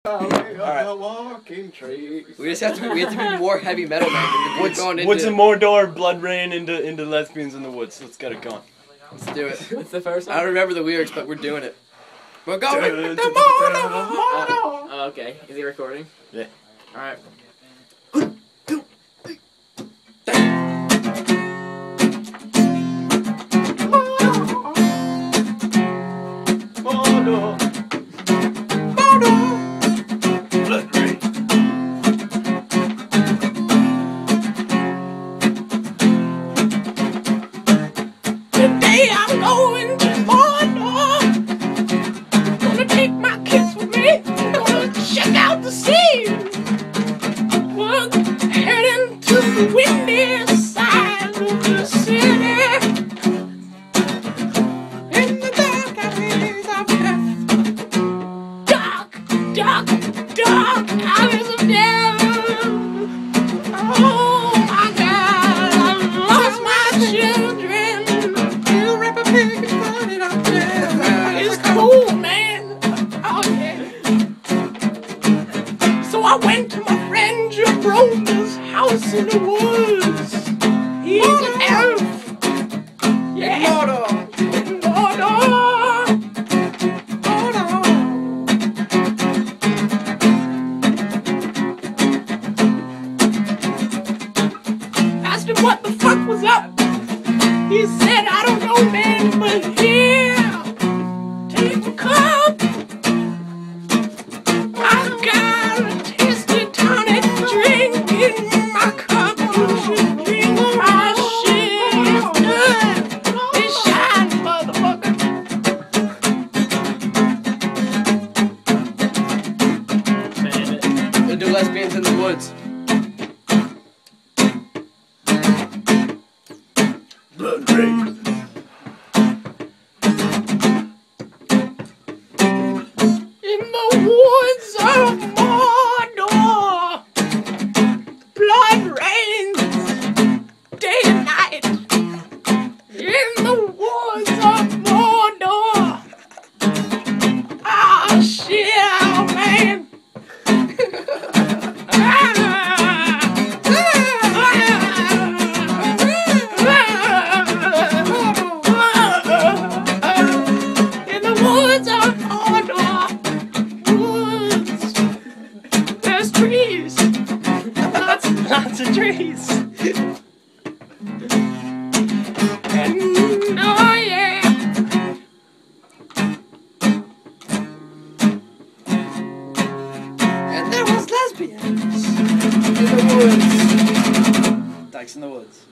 Alright. Walking trees. We have to be more heavy metal, man. Woods in Mordor, blood rain into lesbians in the woods. Let's get it going. Let's do it. What's the first one? I don't remember the lyrics, but we're doing it. We're going to Mordor. Oh, okay. Is he recording? Yeah. Alright. Mordor. Blood rain. Today I'm going to Mordor. Gonna take my kids with me. Gonna check out the scene. We're heading to the windy side of the city. In the dark alleys of death. Dark, dark, dark alleys of death. Oh my God, I've lost my children. You rip a pig and put it up there. It's cool, man. Oh yeah. So I went to my friend Jabrota's house in the woods. He's an elf. Yeah. Mordor. Mordor. Asked him what the fuck was up. He said, I don't know, man, but here, take a cup. I got a tasty tonic drink in my cup. You should drink my shit. It's good. It's shine, motherfucker. We'll do lesbians in the woods. Blood rain. In the woods of Mordor, blood rains day and night. In the woods of Mordor, ah shit, oh man. In the woods of Mordor, woods, there's trees, lots of trees, and oh yeah, And there was lesbians in the woods. Dykes in the woods.